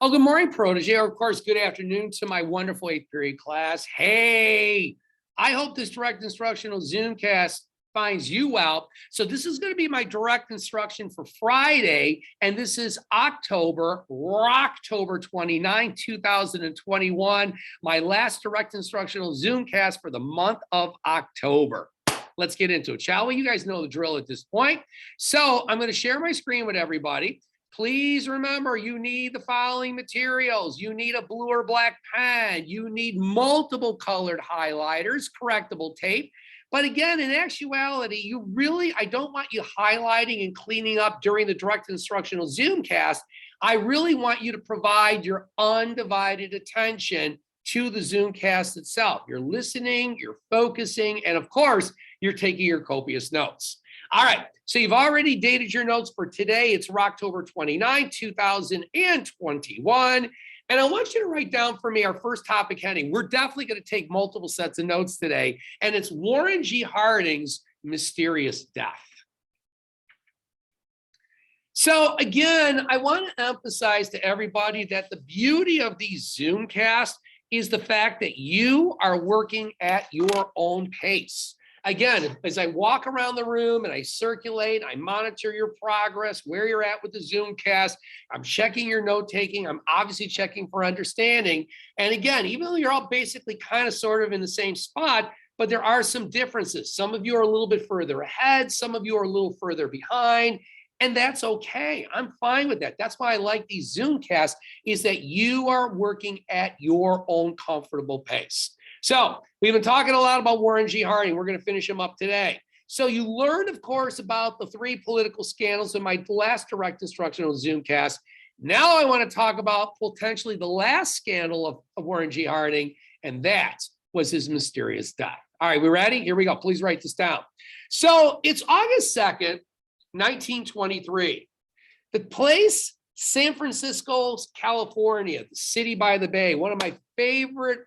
Oh, good morning, protege. Or, of course, good afternoon to my wonderful eighth period class. Hey, I hope this direct instructional Zoomcast finds you well. So this is going to be my direct instruction for Friday, and this is October 29, 2021, my last direct instructional Zoomcast for the month of October. Let's get into it, shall we? You guys know the drill at this point. So I'm going to share my screen with everybody. Please remember, you need the following materials. You need a blue or black pen. You need multiple colored highlighters, correctable tape. But again, in actuality, I don't want you highlighting and cleaning up during the direct instructional Zoomcast. I really want you to provide your undivided attention to the Zoomcast itself. You're listening, you're focusing, and of course, you're taking your copious notes. All right, so you've already dated your notes for today. It's October 29, 2021. And I want you to write down for me our first topic heading. We're definitely going to take multiple sets of notes today, and it's Warren G. Harding's mysterious death. So again, I want to emphasize to everybody that the beauty of these Zoomcasts is the fact that you are working at your own pace. Again, as I walk around the room and I circulate, I monitor your progress, where you're at with the Zoomcast. I'm checking your note taking. I'm obviously checking for understanding. And again, even though you're all basically kind of sort of in the same spot, but there are some differences. Some of you are a little bit further ahead. Some of you are a little further behind. And that's okay. I'm fine with that. That's why I like these Zoomcasts, is that you are working at your own comfortable pace. So we've been talking a lot about Warren G. Harding. We're going to finish him up today. So you learned, of course, about the three political scandals in my last direct instructional Zoomcast. Now I want to talk about potentially the last scandal of Warren G. Harding, and that was his mysterious death. All right, we ready? Here we go. Please write this down. So it's August 2nd, 1923. The place, San Francisco, California, the city by the bay, one of my favorite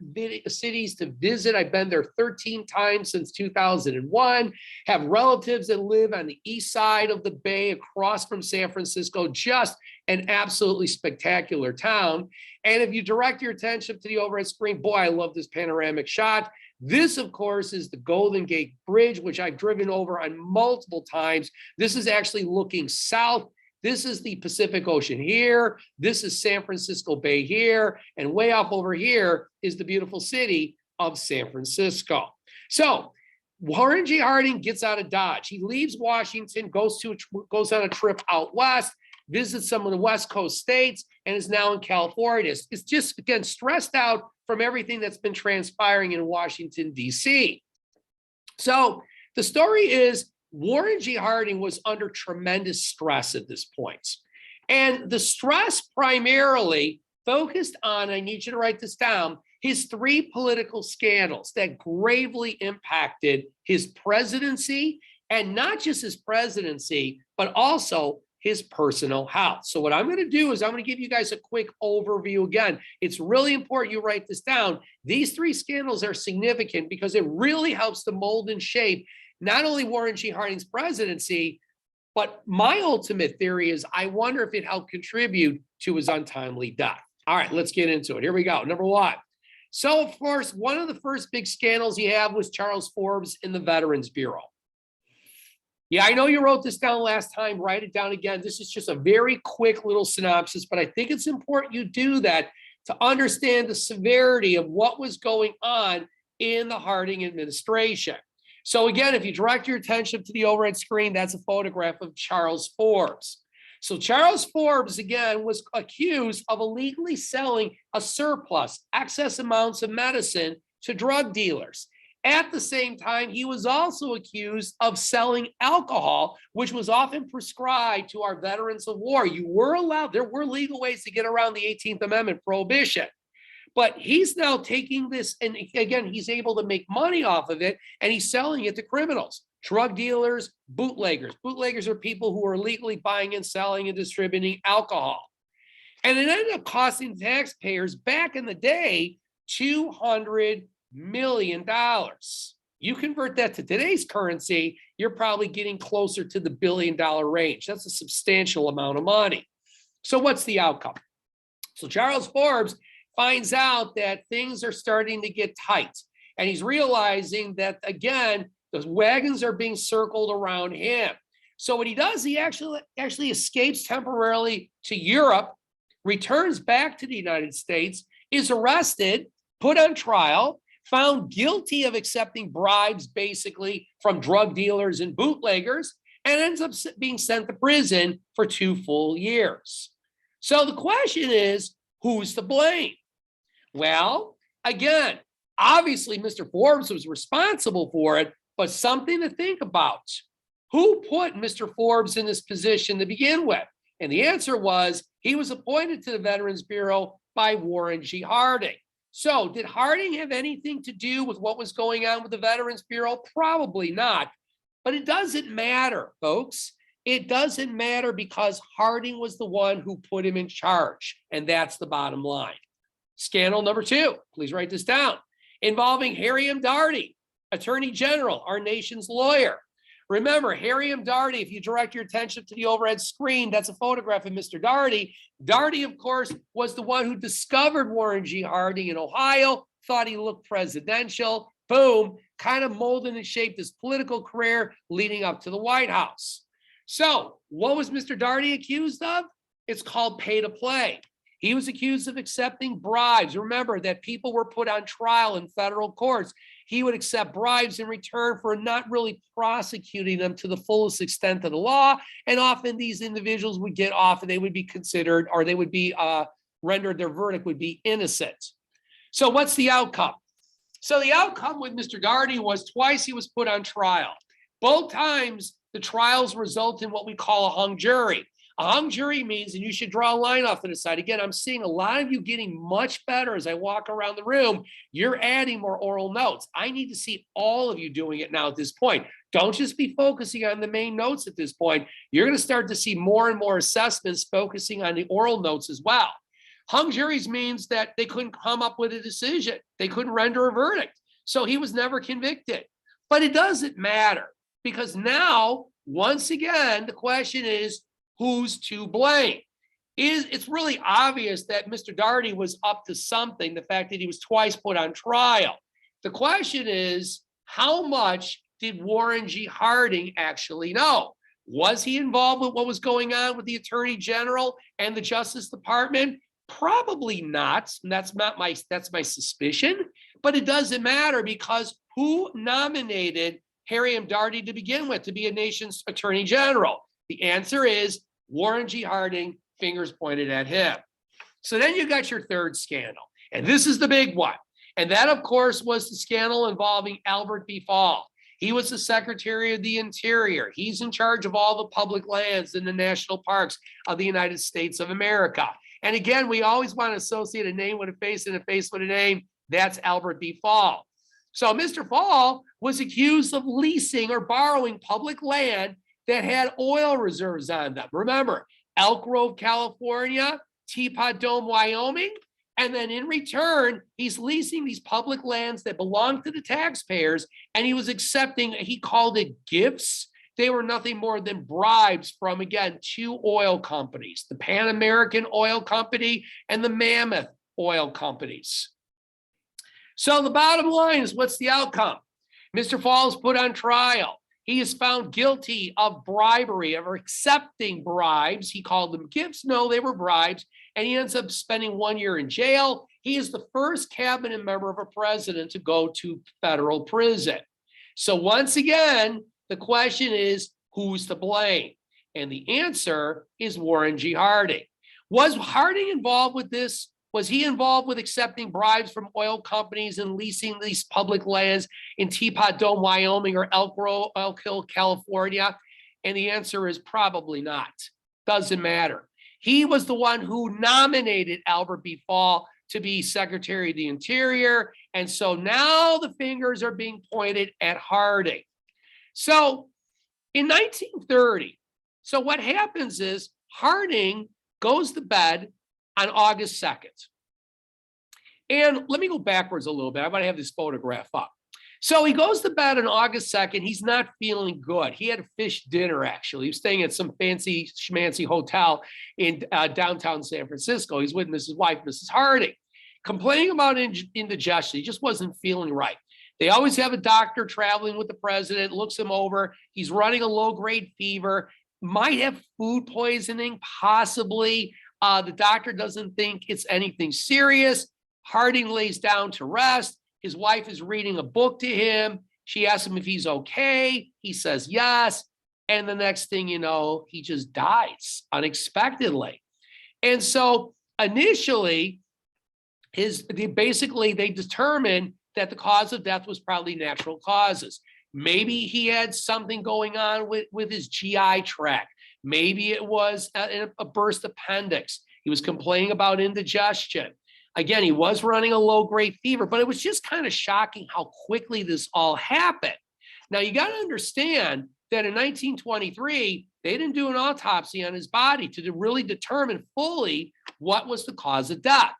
cities to visit. I've been there 13 times since 2001, have relatives that live on the east side of the bay across from San Francisco, just an absolutely spectacular town. And if you direct your attention to the overhead screen, boy, I love this panoramic shot. This, of course, is the Golden Gate Bridge, which I've driven over on multiple times. This is actually looking south. This is the Pacific Ocean here. This is San Francisco Bay here. And way up over here is the beautiful city of San Francisco. So Warren G. Harding gets out of Dodge. He leaves Washington, goes on a trip out west, visits some of the West Coast states, and is now in California. It's just, again, stressed out from everything that's been transpiring in Washington, D.C. So the story is, Warren G. Harding was under tremendous stress at this point. And the stress primarily focused on, I need you to write this down, his three political scandals that gravely impacted his presidency, and not just his presidency, but also his personal health. So what I'm going to do is I'm going to give you guys a quick overview. Again, it's really important you write this down. These three scandals are significant because it really helps to mold and shape not only Warren G. Harding's presidency, but my ultimate theory is I wonder if it helped contribute to his untimely death. All right, let's get into it. Here we go. Number one. So, of course, one of the first big scandals he had was Charles Forbes in the Veterans Bureau. Yeah, I know you wrote this down last time. Write it down again. This is just a very quick little synopsis, but I think it's important you do that to understand the severity of what was going on in the Harding administration. So again, if you direct your attention to the overhead screen, that's a photograph of Charles Forbes. So Charles Forbes, again, was accused of illegally selling a surplus, excess amounts of medicine to drug dealers. At the same time, he was also accused of selling alcohol, which was often prescribed to our veterans of war. You were allowed, there were legal ways to get around the 18th Amendment prohibition. But he's now taking this, and again, he's able to make money off of it, and he's selling it to criminals, drug dealers, bootleggers. Bootleggers are people who are illegally buying and selling and distributing alcohol. And it ended up costing taxpayers back in the day $200 million. You convert that to today's currency, you're probably getting closer to the $1 billion range. That's a substantial amount of money. So what's the outcome? So Charles Forbes finds out that things are starting to get tight. And he's realizing that, again, the wagons are being circled around him. So what he does, he actually escapes temporarily to Europe, returns back to the United States, is arrested, put on trial, found guilty of accepting bribes, basically from drug dealers and bootleggers, and ends up being sent to prison for 2 full years. So the question is, who's to blame? Well, again, obviously Mr. Forbes was responsible for it, but something to think about. Who put Mr. Forbes in this position to begin with? And the answer was he was appointed to the Veterans Bureau by Warren G. Harding. So did Harding have anything to do with what was going on with the Veterans Bureau? Probably not. But it doesn't matter, folks. It doesn't matter because Harding was the one who put him in charge. And that's the bottom line. Scandal number 2, please write this down, involving Harry M. Daugherty, Attorney General, our nation's lawyer. Remember, Harry M. Daugherty, if you direct your attention to the overhead screen, that's a photograph of Mr. Daugherty. Daugherty, of course, was the one who discovered Warren G. Harding in Ohio, thought he looked presidential, boom, kind of molded and shaped his political career leading up to the White House. So what was Mr. Daugherty accused of? It's called pay to play. He was accused of accepting bribes. Remember that people were put on trial in federal courts. He would accept bribes in return for not really prosecuting them to the fullest extent of the law. And often these individuals would get off and they would be considered, or they would be rendered, their verdict would be innocent. So what's the outcome? So the outcome with Mr. Daugherty was twice he was put on trial. Both times the trials result in what we call a hung jury. A hung jury means, and you should draw a line off to the side. Again, I'm seeing a lot of you getting much better as I walk around the room. You're adding more oral notes. I need to see all of you doing it now at this point. Don't just be focusing on the main notes at this point. You're going to start to see more and more assessments focusing on the oral notes as well. Hung juries means that they couldn't come up with a decision. They couldn't render a verdict. So he was never convicted. But it doesn't matter because now, once again, the question is, who's to blame? It's really obvious that Mr. Daugherty was up to something, the fact that he was twice put on trial. The question is, how much did Warren G. Harding actually know? Was he involved with what was going on with the Attorney General and the Justice Department? Probably not. And that's my suspicion, but it doesn't matter because who nominated Harry M. Daugherty to begin with to be a nation's Attorney General? The answer is Warren G. Harding, fingers pointed at him. So then you got your third scandal, and this is the big one. And that, of course, was the scandal involving Albert B. Fall. He was the Secretary of the Interior. He's in charge of all the public lands in the national parks of the United States of America. And again, we always want to associate a name with a face and a face with a name. That's Albert B. Fall. So Mr. Fall was accused of leasing or borrowing public land that had oil reserves on them. Remember, Elk Grove, California, Teapot Dome, Wyoming. And then in return, he's leasing these public lands that belong to the taxpayers. And he was accepting, he called it gifts. They were nothing more than bribes from, again, 2 oil companies, the Pan American Oil Company and the Mammoth Oil Companies. So the bottom line is, what's the outcome? Mr. Fall is put on trial. He is found guilty of bribery, of accepting bribes. He called them gifts. No, they were bribes. And he ends up spending 1 year in jail. He is the first cabinet member of a president to go to federal prison. So once again, the question is, who's to blame? And the answer is Warren G. Harding. Was Harding involved with this? Was he involved with accepting bribes from oil companies and leasing these public lands in Teapot Dome, Wyoming, or Elk Hill, California? And the answer is probably not. Doesn't matter. He was the one who nominated Albert B. Fall to be Secretary of the Interior. And so now the fingers are being pointed at Harding. So in 1930, so what happens is Harding goes to bed on August 2nd. And let me go backwards a little bit. I want to have this photograph up. So he goes to bed on August 2nd. He's not feeling good. He had a fish dinner, actually. He was staying at some fancy schmancy hotel in downtown San Francisco. He's with his wife, Mrs. Harding, complaining about indigestion. He just wasn't feeling right. They always have a doctor traveling with the president, looks him over. He's running a low-grade fever, might have food poisoning, possibly. The doctor doesn't think it's anything serious. Harding lays down to rest. His wife is reading a book to him. She asks him if he's okay. He says yes. And the next thing you know, he just dies unexpectedly. And so initially, they determined that the cause of death was probably natural causes. Maybe he had something going on with his GI tract. Maybe it was a burst appendix. He was complaining about indigestion. Again, he was running a low-grade fever, but it was just kind of shocking how quickly this all happened. Now, you got to understand that in 1923, they didn't do an autopsy on his body to really determine fully what was the cause of death.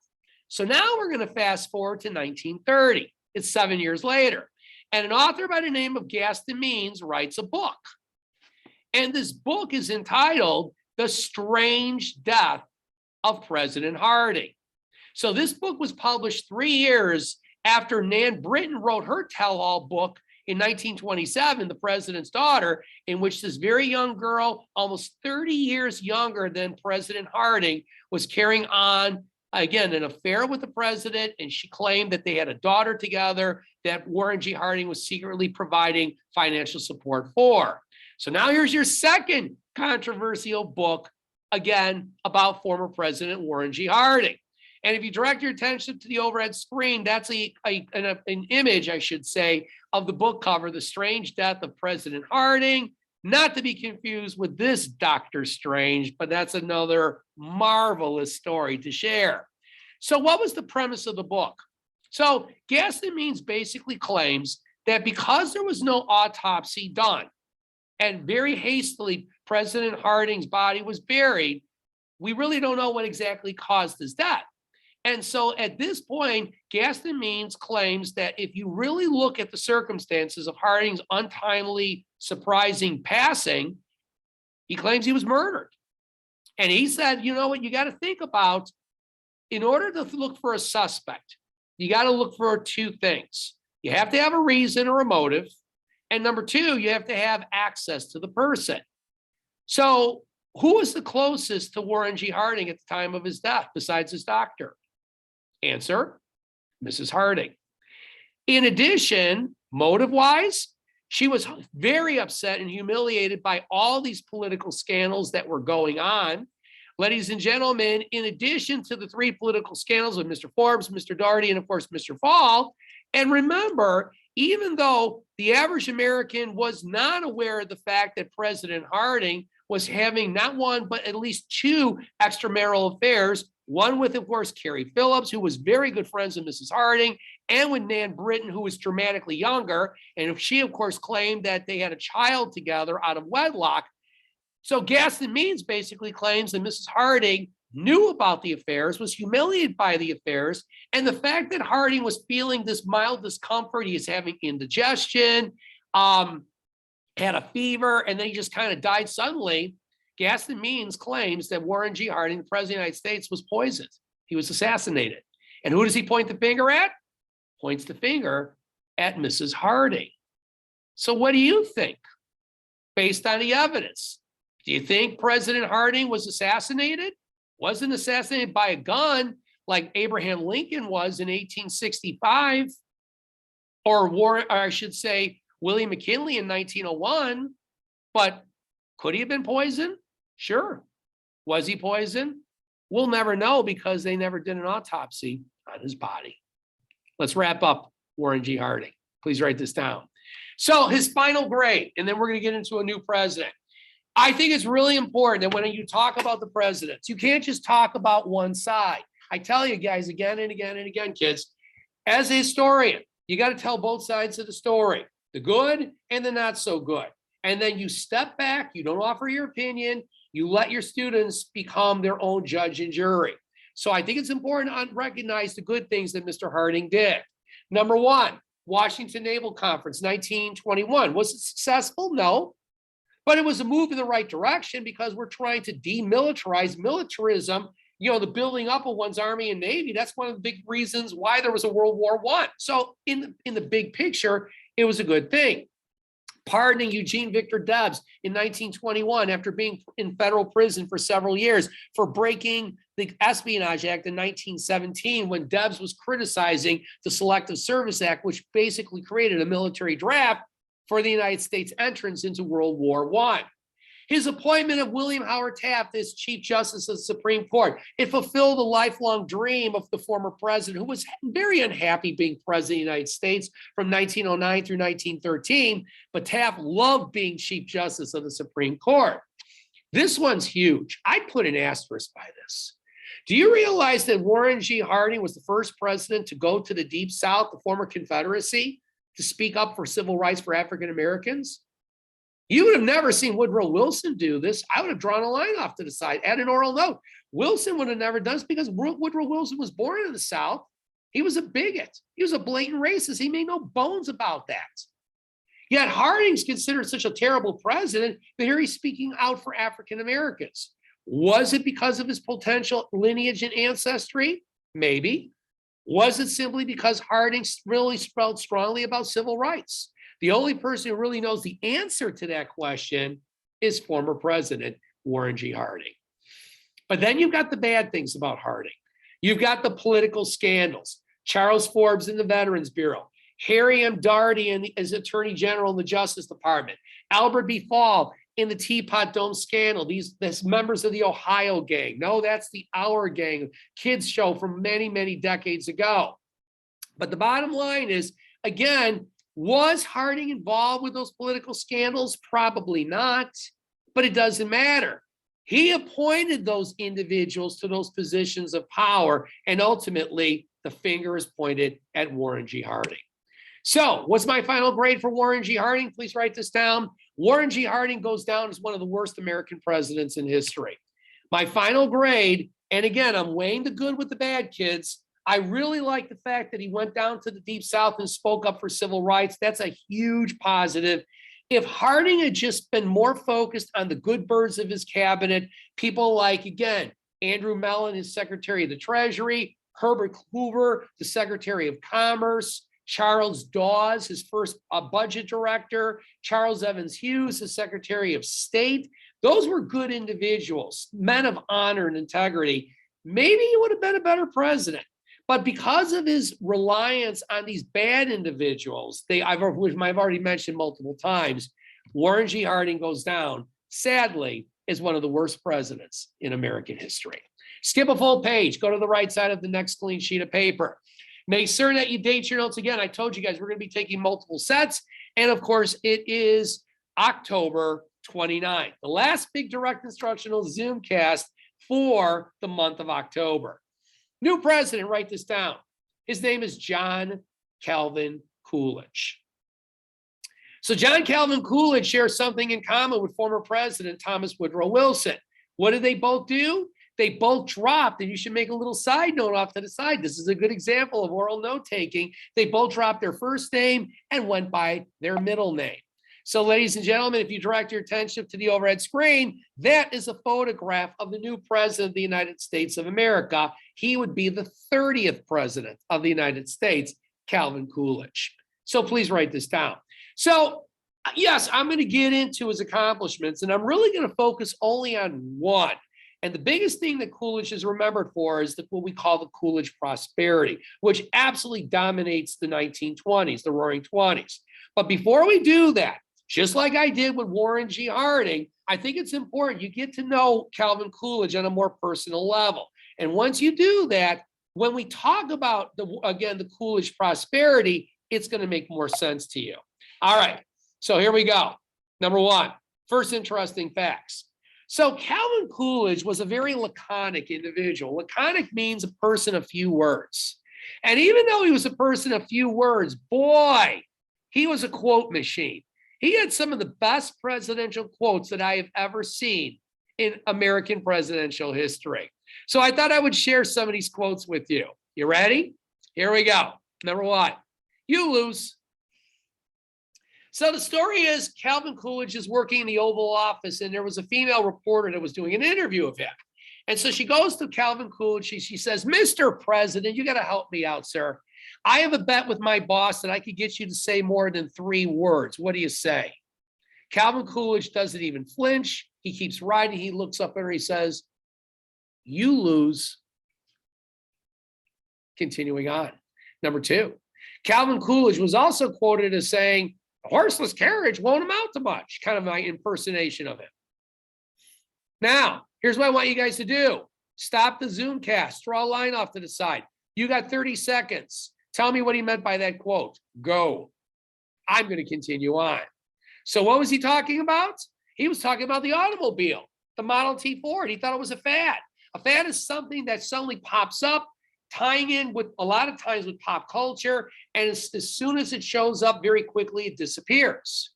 So now we're going to fast forward to 1930. It's 7 years later. And an author by the name of Gaston Means writes a book. And this book is entitled The Strange Death of President Harding. So this book was published 3 years after Nan Britton wrote her tell-all book in 1927, The President's Daughter, in which this very young girl, almost 30 years younger than President Harding, was carrying on, again, an affair with the president, and she claimed that they had a daughter together that Warren G. Harding was secretly providing financial support for. So now here's your second controversial book, again, about former President Warren G. Harding. And if you direct your attention to the overhead screen, that's an image, I should say, of the book cover, The Strange Death of President Harding, not to be confused with this Dr. Strange, but that's another marvelous story to share. So what was the premise of the book? So Gaston Means basically claims that because there was no autopsy done and very hastily President Harding's body was buried, we really don't know what exactly caused his death. And so at this point, Gaston Means claims that if you really look at the circumstances of Harding's untimely, surprising passing, he claims he was murdered. And he said, you know what, you got to think about, in order to look for a suspect, you got to look for two things. You have to have a reason or a motive. And number two, you have to have access to the person. So who was the closest to Warren G. Harding at the time of his death besides his doctor? Answer, Mrs. Harding. In addition, motive-wise, she was very upset and humiliated by all these political scandals that were going on. Ladies and gentlemen, in addition to the three political scandals of Mr. Forbes, Mr. Daugherty, and of course, Mr. Fall, and remember, even though the average American was not aware of the fact that President Harding was having not one, but at least two extramarital affairs, one with, of course, Carrie Phillips, who was very good friends with Mrs. Harding, and with Nan Britton, who was dramatically younger. And she, of course, claimed that they had a child together out of wedlock. So Gaston Means basically claims that Mrs. Harding knew about the affairs, was humiliated by the affairs, and the fact that Harding was feeling this mild discomfort, he is having indigestion, had a fever, and then he just kind of died suddenly. Gaston Means claims that Warren G. Harding, the President of the United States, was poisoned. He was assassinated. And who does he point the finger at? Points the finger at Mrs. Harding. So what do you think based on the evidence? Do you think President Harding was assassinated? Wasn't assassinated by a gun like Abraham Lincoln was in 1865, or I should say William McKinley in 1901, but could he have been poisoned? Sure. Was he poisoned? We'll never know because they never did an autopsy on his body. Let's wrap up Warren G. Harding. Please write this down. So his final grade, and then we're going to get into a new president. I think it's really important that when you talk about the presidents, you can't just talk about one side. I tell you guys again and again and again, kids, as a historian, you got to tell both sides of the story, the good and the not so good. And then you step back, you don't offer your opinion, you let your students become their own judge and jury. So I think it's important to recognize the good things that Mr. Harding did. Number one, Washington Naval Conference, 1921. Was it successful? No. But it was a move in the right direction because we're trying to demilitarize militarism, the building up of one's army and navy. That's one of the big reasons why there was a World War I. So in the big picture, it was a good thing. Pardoning Eugene Victor Debs in 1921 after being in federal prison for several years for breaking the Espionage Act in 1917 when Debs was criticizing the Selective Service Act, which basically created a military draft for the United States entrance into World War I. His appointment of William Howard Taft as Chief Justice of the Supreme Court, it fulfilled a lifelong dream of the former president who was very unhappy being president of the United States from 1909 through 1913, but Taft loved being Chief Justice of the Supreme Court. This one's huge. I'd put an asterisk by this. Do you realize that Warren G. Harding was the first president to go to the Deep South, the former Confederacy, to speak up for civil rights for African Americans? You would have never seen Woodrow Wilson do this. I would have drawn a line off to the side, add an oral note. Wilson would have never done this because Woodrow Wilson was born in the South. He was a bigot. He was a blatant racist. He made no bones about that. Yet Harding's considered such a terrible president, but here he's speaking out for African Americans. Was it because of his potential lineage and ancestry? Maybe. Was it simply because Harding really felt strongly about civil rights? The only person who really knows the answer to that question is former President Warren G. Harding. But then you've got the bad things about Harding. You've got the political scandals. Charles Forbes in the Veterans Bureau, Harry M. Daugherty as Attorney General in the Justice Department, Albert B. Fall in the Teapot Dome scandal, these members of the Ohio gang. No, that's the Our Gang, kids show from many, many decades ago. But the bottom line is, again, was Harding involved with those political scandals? Probably not, but it doesn't matter. He appointed those individuals to those positions of power, and ultimately the finger is pointed at Warren G. Harding. So what's my final grade for Warren G. Harding? Please write this down. Warren G. Harding goes down as one of the worst American presidents in history. My final grade, and again, I'm weighing the good with the bad, kids. I really like the fact that he went down to the Deep South and spoke up for civil rights. That's a huge positive. If Harding had just been more focused on the good birds of his cabinet, people like, again, Andrew Mellon, his Secretary of the Treasury, Herbert Hoover, the Secretary of Commerce, Charles Dawes, his first budget director, Charles Evans Hughes, his Secretary of State. Those were good individuals, men of honor and integrity. Maybe he would have been a better president. But because of his reliance on these bad individuals, which I've already mentioned multiple times, Warren G. Harding goes down, sadly, as one of the worst presidents in American history. Skip a full page, go to the right side of the next clean sheet of paper. Make certain that you date your notes. Again, I told you guys we're going to be taking multiple sets. And of course, it is October 29th, the last big direct instructional Zoomcast for the month of October. New president, write this down. His name is John Calvin Coolidge. So John Calvin Coolidge shares something in common with former President Thomas Woodrow Wilson. What did they both do? They both dropped, and you should make a little side note off to the side. This is a good example of oral note taking. They both dropped their first name and went by their middle name. So ladies and gentlemen, if you direct your attention to the overhead screen, that is a photograph of the new president of the United States of America. He would be the 30th president of the United States, Calvin Coolidge. So please write this down. So yes, I'm going to get into his accomplishments, and I'm really going to focus only on one. And the biggest thing that Coolidge is remembered for is what we call the Coolidge prosperity, which absolutely dominates the 1920s, the Roaring Twenties. But before we do that, just like I did with Warren G. Harding, I think it's important you get to know Calvin Coolidge on a more personal level. And once you do that, when we talk about, the Coolidge prosperity, it's going to make more sense to you. All right, so here we go. Number one, first interesting facts. So Calvin Coolidge was a very laconic individual. Laconic means a person of few words. And even though he was a person of few words, boy, he was a quote machine. He had some of the best presidential quotes that I have ever seen in American presidential history. So I thought I would share some of these quotes with you. You ready? Here we go. Number one, You lose. So the story is Calvin Coolidge is working in the Oval Office, and there was a female reporter that was doing an interview of him. And so she goes to Calvin Coolidge. She says, Mr. President, you got to help me out, sir. I have a bet with my boss that I could get you to say more than 3 words. What do you say? Calvin Coolidge doesn't even flinch. He keeps riding. He looks up at her. He says, you lose. Continuing on. Number 2, Calvin Coolidge was also quoted as saying, a horseless carriage won't amount to much, kind of my impersonation of him. Now, here's what I want you guys to do. Stop the Zoomcast. Draw a line off to the side. You got 30 seconds. Tell me what he meant by that quote. Go. I'm going to continue on. So what was he talking about? He was talking about the automobile, the Model T Ford. He thought it was a fad. A fad is something that suddenly pops up, tying in with a lot of times with pop culture. And as soon as it shows up, very quickly, it disappears.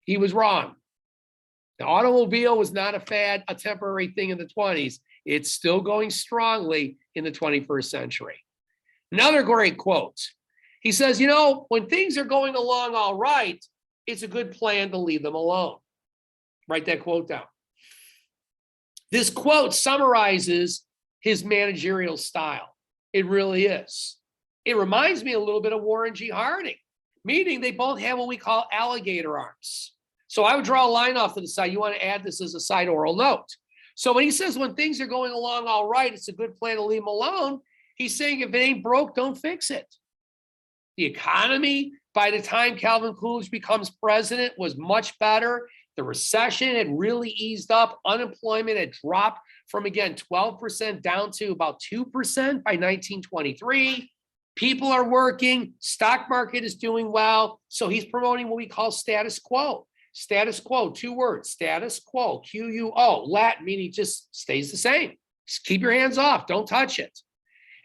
He was wrong. The automobile was not a fad, a temporary thing in the 20s. It's still going strongly in the 21st century. Another great quote. He says, you know, when things are going along all right, it's a good plan to leave them alone. Write that quote down. This quote summarizes his managerial style. It really is. It reminds me a little bit of Warren G. Harding, meaning they both have what we call alligator arms. So I would draw a line off to the side. You want to add this as a side oral note. So when he says when things are going along all right, it's a good plan to leave them alone, he's saying if it ain't broke, don't fix it. The economy, by the time Calvin Coolidge becomes president, was much better. The recession had really eased up. Unemployment had dropped from, again, 12% down to about 2% by 1923. People are working. Stock market is doing well. So he's promoting what we call status quo. Status quo, 2 words, status quo, Q-U-O, Latin, meaning just stays the same. Just keep your hands off. Don't touch it.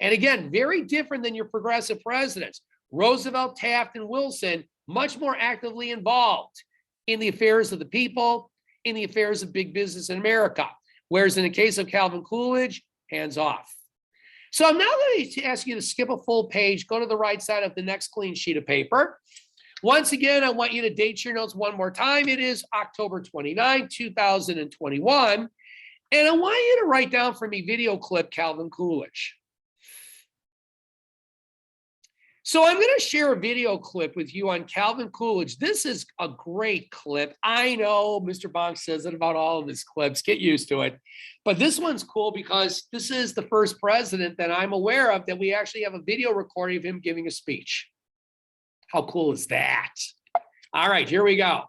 And again, very different than your progressive presidents. Roosevelt, Taft, and Wilson, much more actively involved in the affairs of the people, in the affairs of big business in America. Whereas in the case of Calvin Coolidge, hands off. So I'm now going to ask you to skip a full page, go to the right side of the next clean sheet of paper. Once again, I want you to date your notes one more time. It is October 29, 2021. And I want you to write down for me video clip Calvin Coolidge. So I'm going to share a video clip with you on Calvin Coolidge. This is a great clip. I know Mr. Bonk says it about all of his clips. Get used to it. But this one's cool because this is the first president that I'm aware of that we actually have a video recording of him giving a speech. How cool is that? All right, here we go.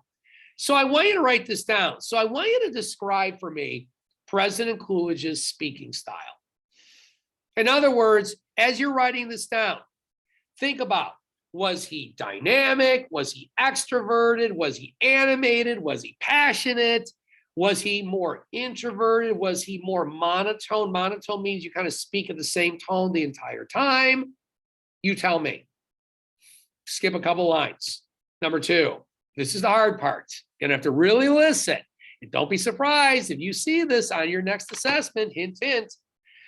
So I want you to write this down. So I want you to describe for me President Coolidge's speaking style. In other words, as you're writing this down, think about, was he dynamic? Was he extroverted? Was he animated? Was he passionate? Was he more introverted? Was he more monotone? Monotone means you kind of speak at the same tone the entire time. You tell me. Skip a couple lines. Number 2, this is the hard part. You're gonna have to really listen. And don't be surprised if you see this on your next assessment, hint, hint.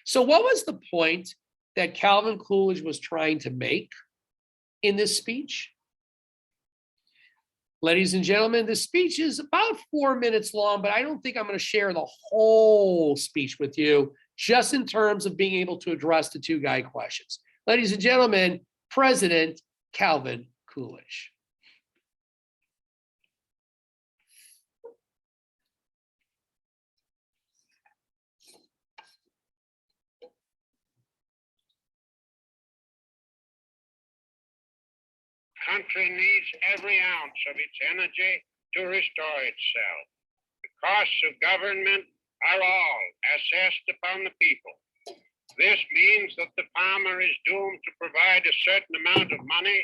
So what was the point that Calvin Coolidge was trying to make in this speech? Ladies and gentlemen, this speech is about 4 minutes long, but I don't think I'm going to share the whole speech with you, just in terms of being able to address the 2 guy questions. Ladies and gentlemen, President Calvin Coolidge. Country needs every ounce of its energy to restore itself. The costs of government are all assessed upon the people. This means that the farmer is doomed to provide a certain amount of money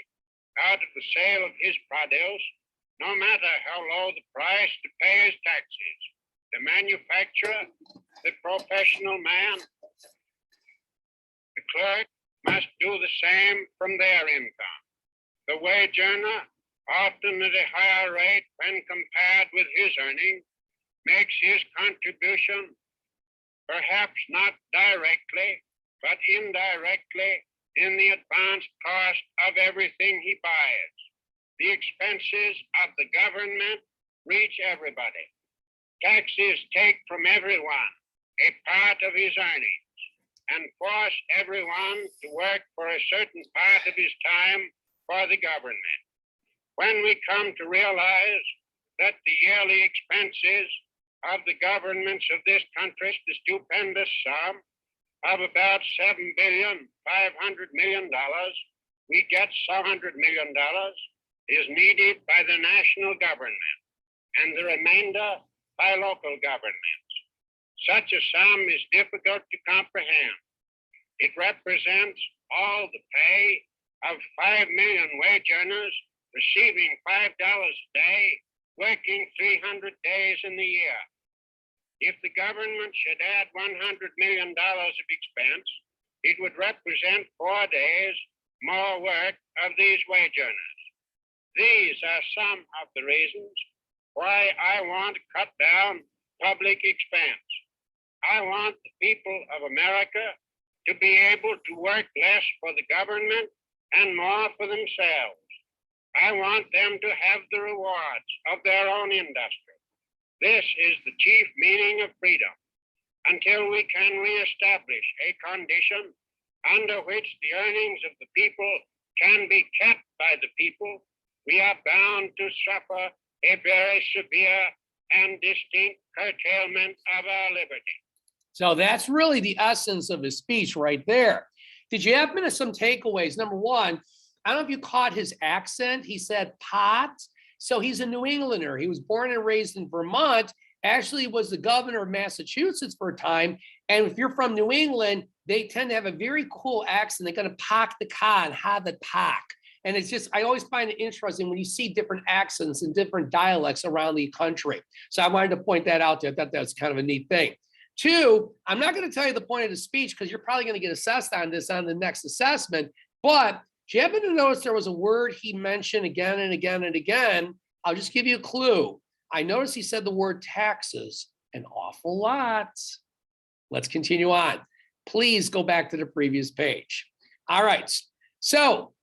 out of the sale of his produce, no matter how low the price, to pay his taxes. The manufacturer, the professional man, the clerk must do the same from their income. The wage earner, often at a higher rate when compared with his earning, makes his contribution perhaps not directly, but indirectly in the advanced cost of everything he buys. The expenses of the government reach everybody. Taxes take from everyone a part of his earnings and force everyone to work for a certain part of his time for the government. When we come to realize that the yearly expenses of the governments of this country, the stupendous sum of about $7,500,000,000, we get $100 million is needed by the national government and the remainder by local governments. Such a sum is difficult to comprehend. It represents all the pay of 5 million wage earners receiving $5 a day, working 300 days in the year. If the government should add $100 million of expense, it would represent 4 days more work of these wage earners. These are some of the reasons why I want to cut down public expense. I want the people of America to be able to work less for the government and more for themselves. I want them to have the rewards of their own industry. This is the chief meaning of freedom. Until we can reestablish a condition under which the earnings of the people can be kept by the people, we are bound to suffer a very severe and distinct curtailment of our liberty. So that's really the essence of his speech right there. Did you happen to some takeaways? Number one, I don't know if you caught his accent. He said pot. So he's a New Englander. He was born and raised in Vermont, actually was the governor of Massachusetts for a time. And if you're from New England, they tend to have a very cool accent. They're going to park the car and have it park. And it's just, I always find it interesting when you see different accents and different dialects around the country. So I wanted to point that out there. I thought that was kind of a neat thing. Two, I'm not going to tell you the point of the speech because you're probably going to get assessed on this on the next assessment. But do you happen to notice there was a word he mentioned again and again and again? I'll just give you a clue. I noticed he said the word taxes an awful lot. Let's continue on. Please go back to the previous page. All right. So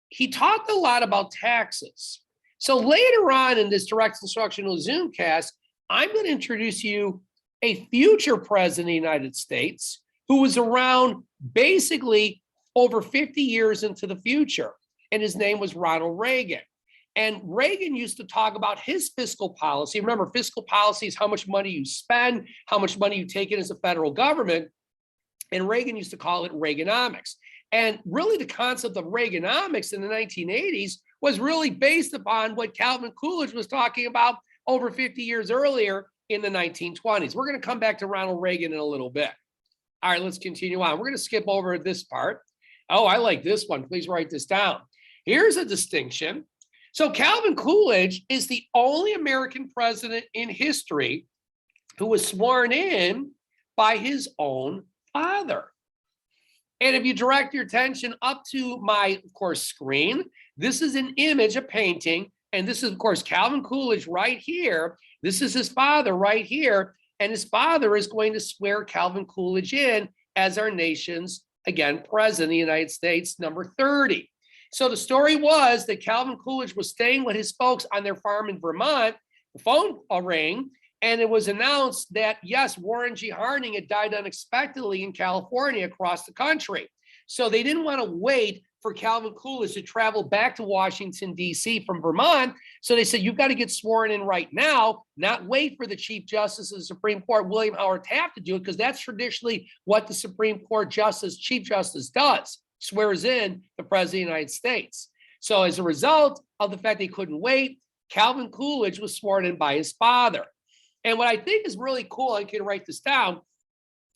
he talked a lot about taxes. So later on in this direct instructional Zoomcast, I'm going to introduce you a future president of the United States who was around basically over 50 years into the future. And his name was Ronald Reagan. And Reagan used to talk about his fiscal policy. Remember, fiscal policy is how much money you spend, how much money you take in as a federal government. And Reagan used to call it Reaganomics. And really the concept of Reaganomics in the 1980s was really based upon what Calvin Coolidge was talking about over 50 years earlier in the 1920s. We're going to come back to Ronald Reagan in a little bit. All right, let's continue on. We're going to skip over this part. Oh, I like this one. Please write this down. Here's a distinction. So Calvin Coolidge is the only American president in history who was sworn in by his own father. And if you direct your attention up to my, of course, screen, this is an image, a painting. And this is, of course, Calvin Coolidge right here. This is his father right here. And his father is going to swear Calvin Coolidge in as our nation's, again, president of the United States, number 30. So the story was that Calvin Coolidge was staying with his folks on their farm in Vermont. The phone rang, and it was announced that, yes, Warren G. Harding had died unexpectedly in California across the country. So they didn't want to wait for Calvin Coolidge to travel back to Washington, D.C. from Vermont. So they said, you've got to get sworn in right now, not wait for the Chief Justice of the Supreme Court, William Howard Taft, to do it, because that's traditionally what the Supreme Court Justice, Chief Justice does, swears in the President of the United States. So as a result of the fact they couldn't wait, Calvin Coolidge was sworn in by his father. And what I think is really cool, I can write this down,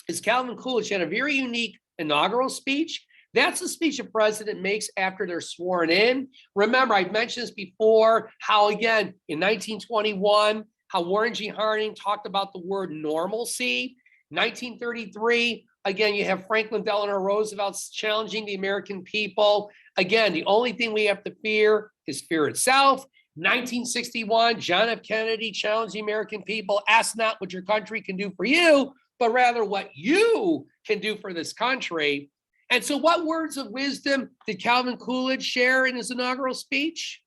is Calvin Coolidge had a very unique inaugural speech. That's the speech a president makes after they're sworn in. Remember, I've mentioned this before, how again, in 1921, how Warren G. Harding talked about the word normalcy. 1933, again, you have Franklin Delano Roosevelt challenging the American people. Again, the only thing we have to fear is fear itself. 1961, John F. Kennedy challenged the American people, ask not what your country can do for you, but rather what you can do for this country. And so what words of wisdom did Calvin Coolidge share in his inaugural speech?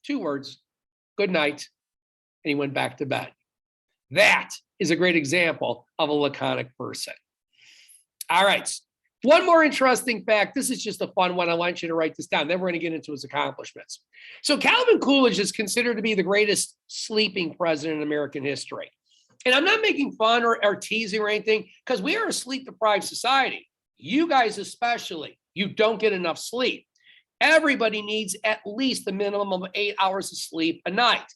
2 words, good night. And he went back to bed. That is a great example of a laconic person. All right. One more interesting fact. This is just a fun one. I want you to write this down. Then we're going to get into his accomplishments. So Calvin Coolidge is considered to be the greatest sleeping president in American history. And I'm not making fun or teasing or anything, because we are a sleep-deprived society. You guys especially, you don't get enough sleep. Everybody needs at least a minimum of 8 hours of sleep a night.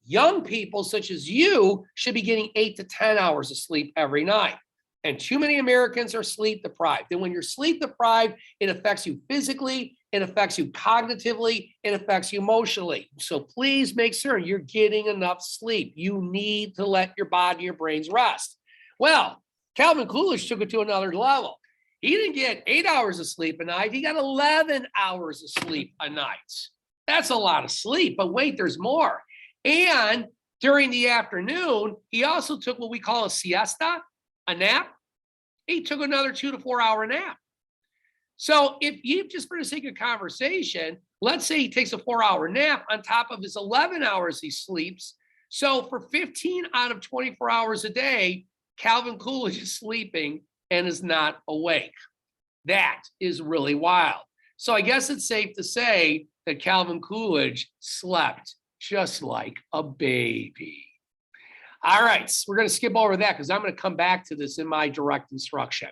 Young people such as you should be getting 8 to 10 hours of sleep every night. And too many Americans are sleep deprived. And when you're sleep deprived, it affects you physically, it affects you cognitively, it affects you emotionally. So please make sure you're getting enough sleep. You need to let your body, your brains rest. Well, Calvin Coolidge took it to another level. He didn't get 8 hours of sleep a night. He got 11 hours of sleep a night. That's a lot of sleep, but wait, there's more. And during the afternoon, he also took what we call a siesta, a nap. He took another 2 to 4 hour nap. So if you, just for the sake of conversation, let's say he takes a 4-hour nap on top of his 11 hours he sleeps. So for 15 out of 24 hours a day, Calvin Coolidge is sleeping and is not awake. That is really wild. So I guess it's safe to say that Calvin Coolidge slept just like a baby. All right, so we're going to skip over that because I'm going to come back to this in my direct instruction.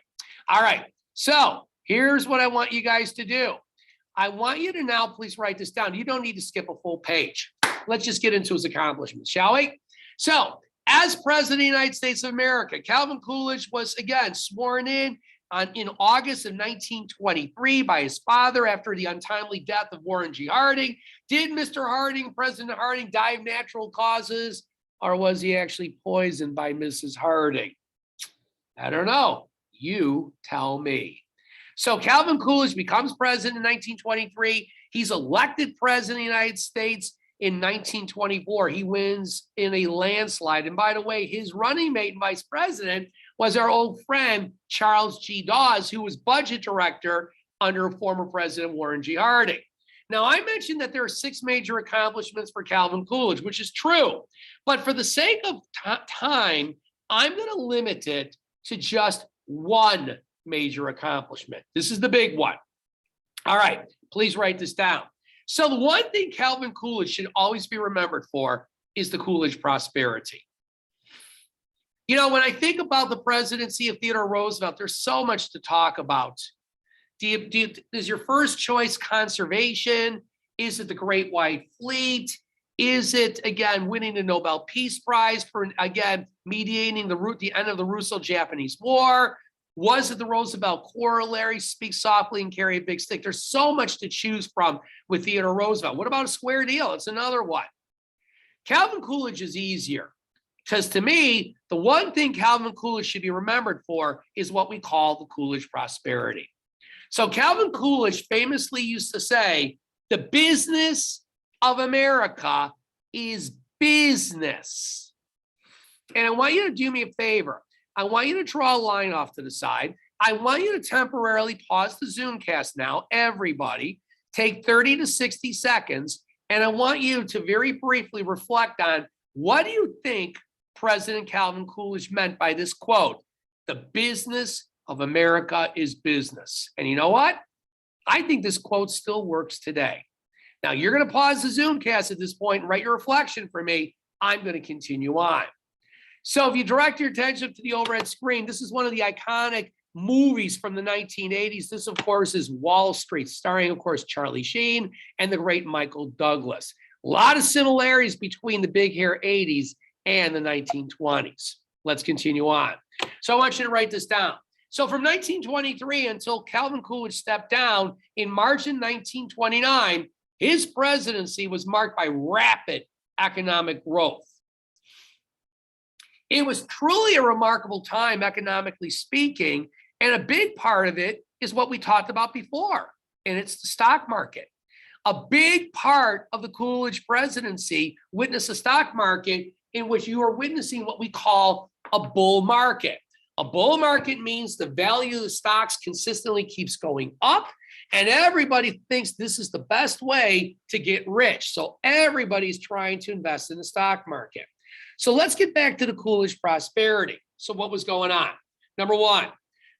All right, so here's what I want you guys to do. I want you to now please write this down. You don't need to skip a full page. Let's just get into his accomplishments, shall we? So, as President of the United States of America, Calvin Coolidge was again sworn in August of 1923 by his father after the untimely death of Warren G. Harding. Did Mr. Harding, President Harding, die of natural causes, or was he actually poisoned by Mrs. Harding? I don't know. You tell me. So Calvin Coolidge becomes president in 1923. He's elected president of the United States in 1924. He wins in a landslide. And by the way, his running mate and vice president was our old friend, Charles G. Dawes, who was budget director under former President Warren G. Harding. Now, I mentioned that there are 6 major accomplishments for Calvin Coolidge, which is true. But for the sake of time, I'm going to limit it to just one major accomplishment. This is the big one. All right, please write this down. So the one thing Calvin Coolidge should always be remembered for is the Coolidge prosperity. You know, when I think about the presidency of Theodore Roosevelt, there's so much to talk about. Is your first choice conservation? Is it the Great White Fleet? Is it, again, winning the Nobel Peace Prize for, again, mediating the end of the Russo-Japanese War? Was it the Roosevelt corollary, speak softly and carry a big stick? There's so much to choose from with Theodore Roosevelt. What about a square deal? It's another one. Calvin Coolidge is easier because to me, the one thing Calvin Coolidge should be remembered for is what we call the Coolidge prosperity. So Calvin Coolidge famously used to say, the business of America is business. And I want you to do me a favor. I want you to draw a line off to the side. I want you to temporarily pause the Zoomcast now, everybody. Take 30 to 60 seconds, and I want you to very briefly reflect on what do you think President Calvin Coolidge meant by this quote, the business of America is business. And you know what? I think this quote still works today. Now, you're going to pause the Zoomcast at this point and write your reflection for me. I'm going to continue on. So if you direct your attention to the overhead screen, this is one of the iconic movies from the 1980s. This, of course, is Wall Street, starring, of course, Charlie Sheen and the great Michael Douglas. A lot of similarities between the big hair 80s and the 1920s. Let's continue on. So I want you to write this down. So from 1923 until Calvin Coolidge stepped down in March of 1929, his presidency was marked by rapid economic growth. It was truly a remarkable time, economically speaking, and a big part of it is what we talked about before, and it's the stock market. A big part of the Coolidge presidency witnessed a stock market in which you are witnessing what we call a bull market. A bull market means the value of the stocks consistently keeps going up, and everybody thinks this is the best way to get rich. So everybody's trying to invest in the stock market. So let's get back to the Coolidge prosperity. So what was going on? Number one,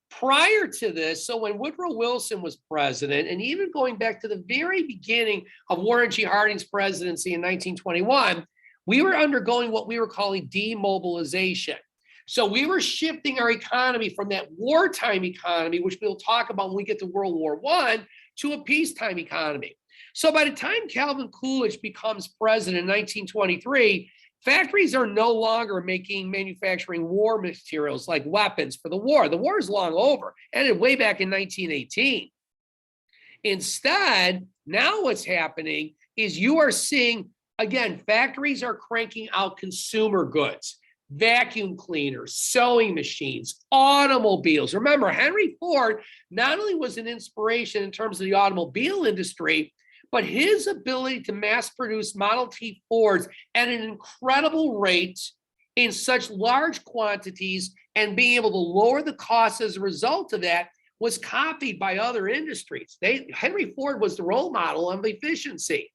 prior to this, so when Woodrow Wilson was president, and even going back to the very beginning of Warren G. Harding's presidency in 1921, we were undergoing what we were calling demobilization. So we were shifting our economy from that wartime economy, which we'll talk about when we get to World War I, to a peacetime economy. So by the time Calvin Coolidge becomes president in 1923, factories are no longer manufacturing war materials like weapons for the war. The war is long over, ended way back in 1918. Instead, now what's happening is you are seeing, again, factories are cranking out consumer goods. Vacuum cleaners, sewing machines, automobiles. Remember, Henry Ford not only was an inspiration in terms of the automobile industry, but his ability to mass produce Model T Fords at an incredible rate in such large quantities and being able to lower the costs as a result of that was copied by other industries. Henry Ford was the role model of efficiency.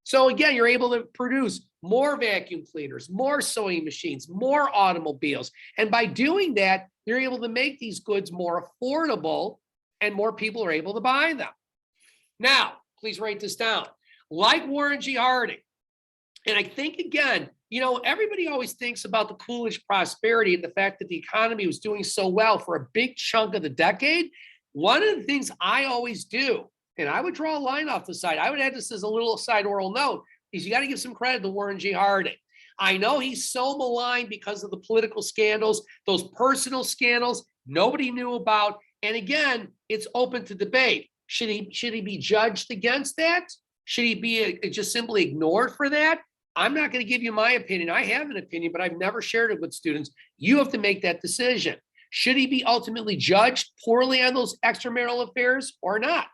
So again, you're able to produce more vacuum cleaners, more sewing machines, more automobiles. And by doing that, you're able to make these goods more affordable and more people are able to buy them. Now, please write this down. Like Warren G. Harding, and I think, again, everybody always thinks about the Coolidge prosperity and the fact that the economy was doing so well for a big chunk of the decade. One of the things I always do, and I would draw a line off the side, I would add this as a little side oral note, is you got to give some credit to Warren G. Harding. I know he's so maligned because of the political scandals, those personal scandals nobody knew about. And again, it's open to debate. Should he be judged against that? Should he be just simply ignored for that? I'm not going to give you my opinion. I have an opinion, but I've never shared it with students. You have to make that decision. Should he be ultimately judged poorly on those extramarital affairs or not?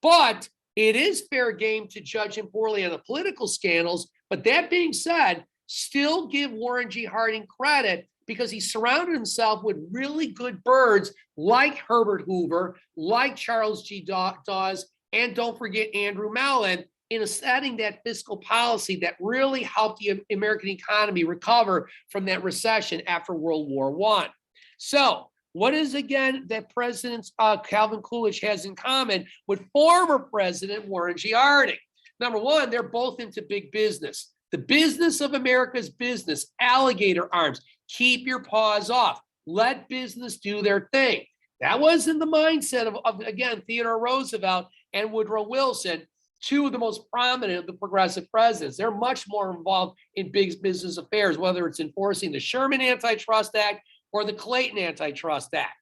But it is fair game to judge him poorly on the political scandals. But that being said, still give Warren G. Harding credit because he surrounded himself with really good birds like Herbert Hoover, like Charles G. Dawes, and don't forget Andrew Mellon, in setting that fiscal policy that really helped the American economy recover from that recession after World War I. So what is, again, that President Calvin Coolidge has in common with former President Warren G. Harding? Number one, they're both into big business. The business of America's business, alligator arms, keep your paws off. Let business do their thing. That wasn't the mindset of again, Theodore Roosevelt and Woodrow Wilson, two of the most prominent of the progressive presidents. They're much more involved in big business affairs, whether it's enforcing the Sherman Antitrust Act or the Clayton Antitrust Act.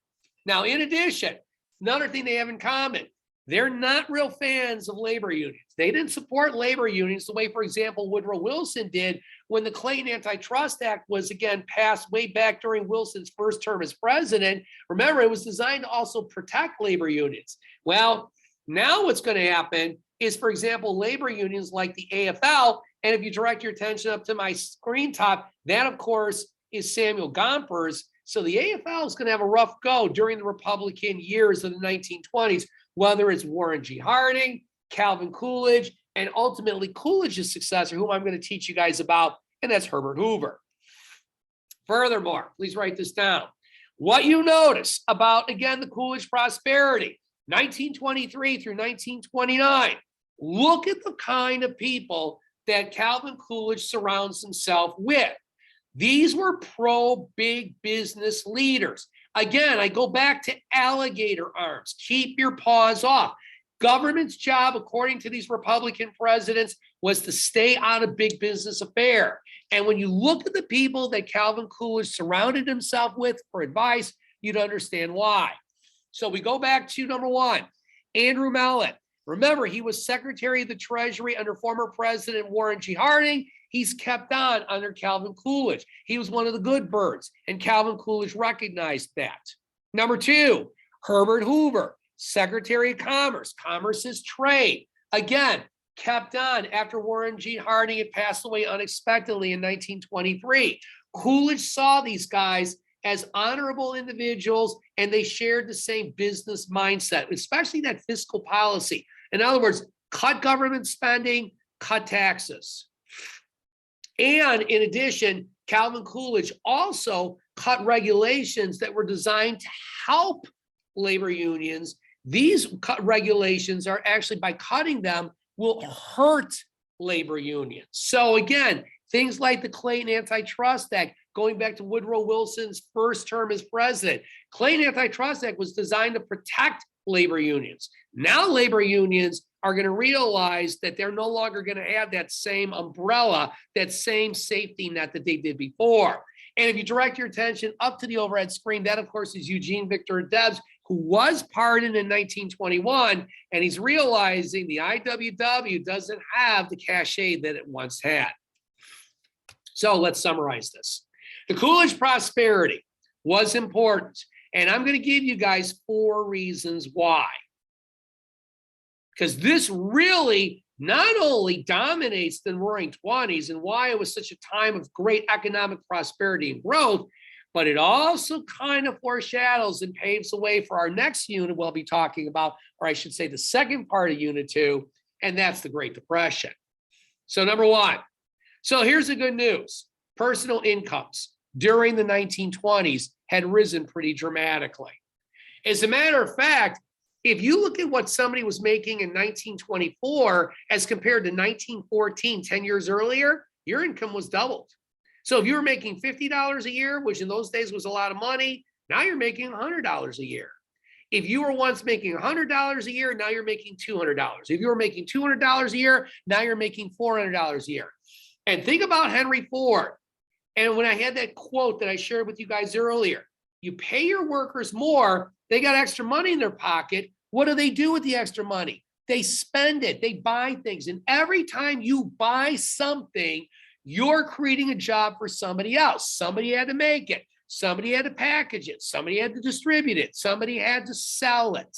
Now, in addition, another thing they have in common, they're not real fans of labor unions. They didn't support labor unions the way, for example, Woodrow Wilson did when the Clayton Antitrust Act was, again, passed way back during Wilson's first term as president. Remember, it was designed to also protect labor unions. Well, now what's going to happen is, for example, labor unions like the AFL, and if you direct your attention up to my screen top, that, of course, is Samuel Gompers. So the AFL is going to have a rough go during the Republican years of the 1920s, whether it's Warren G. Harding, Calvin Coolidge, and ultimately Coolidge's successor, whom I'm going to teach you guys about, and that's Herbert Hoover. Furthermore, please write this down. What you notice about, again, the Coolidge prosperity, 1923 through 1929, look at the kind of people that Calvin Coolidge surrounds himself with. These were pro-big business leaders. Again, I go back to alligator arms. Keep your paws off. Government's job, according to these Republican presidents, was to stay out of big business affair. And when you look at the people that Calvin Coolidge surrounded himself with for advice, you'd understand why. So we go back to number one, Andrew Mellon. Remember, he was Secretary of the Treasury under former President Warren G. Harding. He's kept on under Calvin Coolidge. He was one of the good birds, and Calvin Coolidge recognized that. Number two, Herbert Hoover, Secretary of Commerce. Commerce is trade. Again, kept on after Warren G. Harding had passed away unexpectedly in 1923. Coolidge saw these guys as honorable individuals, and they shared the same business mindset, especially that fiscal policy. In other words, cut government spending, cut taxes. And in addition, Calvin Coolidge also cut regulations that were designed to help labor unions. These regulations are actually, by cutting them, will hurt labor unions. So again, things like the Clayton Antitrust Act, going back to Woodrow Wilson's first term as president, Clayton Antitrust Act was designed to protect labor unions. Now labor unions are going to realize that they're no longer going to have that same umbrella, that same safety net that they did before. And if you direct your attention up to the overhead screen, that of course is Eugene Victor Debs, who was pardoned in 1921, and he's realizing the IWW doesn't have the cachet that it once had. So let's summarize this. The Coolidge prosperity was important, and I'm going to give you guys 4 reasons why. Because this really not only dominates the Roaring Twenties and why it was such a time of great economic prosperity and growth, but it also kind of foreshadows and paves the way for our next unit we'll be talking about, or I should say the second part of Unit 2, and that's the Great Depression. So number 1. So here's the good news. Personal incomes during the 1920s had risen pretty dramatically. As a matter of fact, if you look at what somebody was making in 1924 as compared to 1914, 10 years earlier, your income was doubled. So if you were making $50 a year, which in those days was a lot of money, now you're making $100 a year. If you were once making $100 a year, now you're making $200. If you were making $200 a year, now you're making $400 a year. And think about Henry Ford. And when I had that quote that I shared with you guys earlier, you pay your workers more, they got extra money in their pocket. What do they do with the extra money? They spend it, they buy things. And every time you buy something, you're creating a job for somebody else. Somebody had to make it. Somebody had to package it. Somebody had to distribute it. Somebody had to sell it.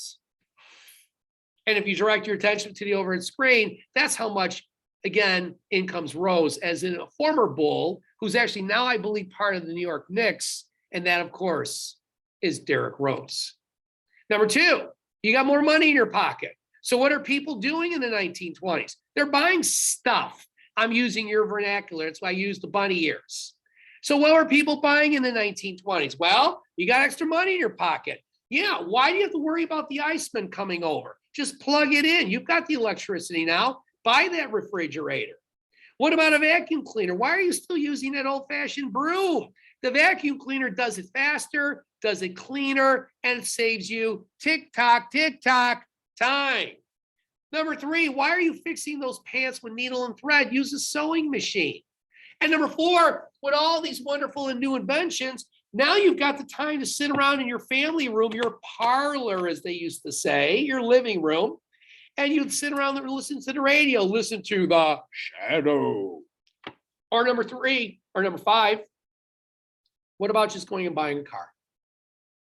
And if you direct your attention to the overhead screen, that's how much, again, incomes rose. As in a former Bull, who's actually now, I believe, part of the New York Knicks. And that, of course, is Derrick Rose. Number 2, you got more money in your pocket. So what are people doing in the 1920s? They're buying stuff. I'm using your vernacular. That's why I use the bunny ears. So what were people buying in the 1920s? Well, you got extra money in your pocket. Yeah, why do you have to worry about the Iceman coming over? Just plug it in. You've got the electricity now. Buy that refrigerator. What about a vacuum cleaner? Why are you still using that old-fashioned broom? The vacuum cleaner does it faster, does it cleaner, and it saves you tick-tock, time. Number 3, why are you fixing those pants with needle and thread? Use a sewing machine. And number 4, with all these wonderful and new inventions, now you've got the time to sit around in your family room, your parlor, as they used to say, your living room, and you'd sit around and listen to the radio, listen to The Shadow. Or number 5, what about just going and buying a car?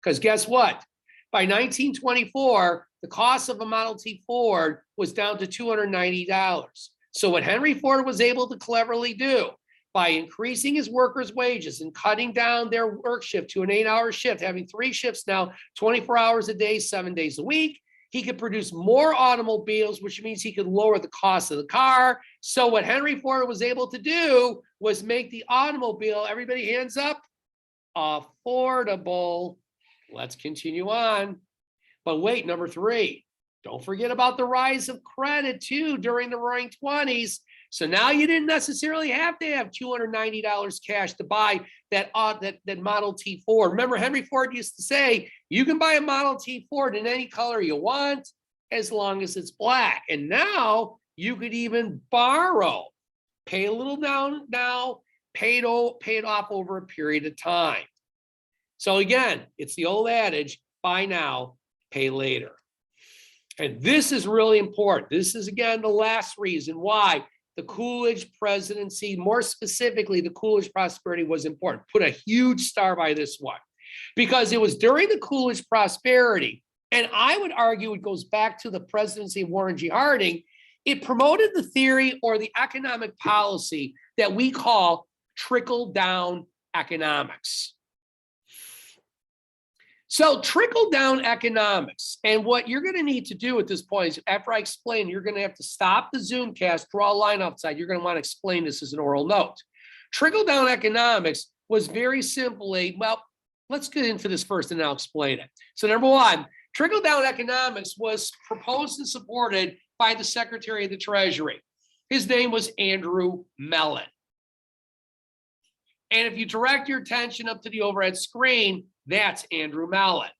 Because guess what? By 1924, the cost of a Model T Ford was down to $290. So what Henry Ford was able to cleverly do by increasing his workers' wages and cutting down their work shift to an 8-hour shift, having 3 shifts now, 24 hours a day, 7 days a week, he could produce more automobiles, which means he could lower the cost of the car. So what Henry Ford was able to do was make the automobile, everybody hands up, affordable. Let's continue on. But wait, number 3, don't forget about the rise of credit too during the Roaring Twenties. So now you didn't necessarily have to have $290 cash to buy that Model T Ford. Remember, Henry Ford used to say, you can buy a Model T Ford in any color you want as long as it's black. And now you could even borrow, pay a little down now, pay it off over a period of time. So again, it's the old adage, buy now, pay later. And this is really important. This is, again, the last reason why the Coolidge presidency, more specifically, the Coolidge prosperity was important. Put a huge star by this one, because it was during the Coolidge prosperity, and I would argue it goes back to the presidency of Warren G. Harding, it promoted the theory or the economic policy that we call trickle-down economics. So trickle down economics, and what you're going to need to do at this point is, after I explain, you're going to have to stop the Zoomcast, draw a line outside. You're going to want to explain this as an oral note. Trickle down economics was very simply, well, let's get into this first and I'll explain it. So number one, trickle down economics was proposed and supported by the Secretary of the Treasury. His name was Andrew Mellon. And if you direct your attention up to the overhead screen, that's Andrew Mellon.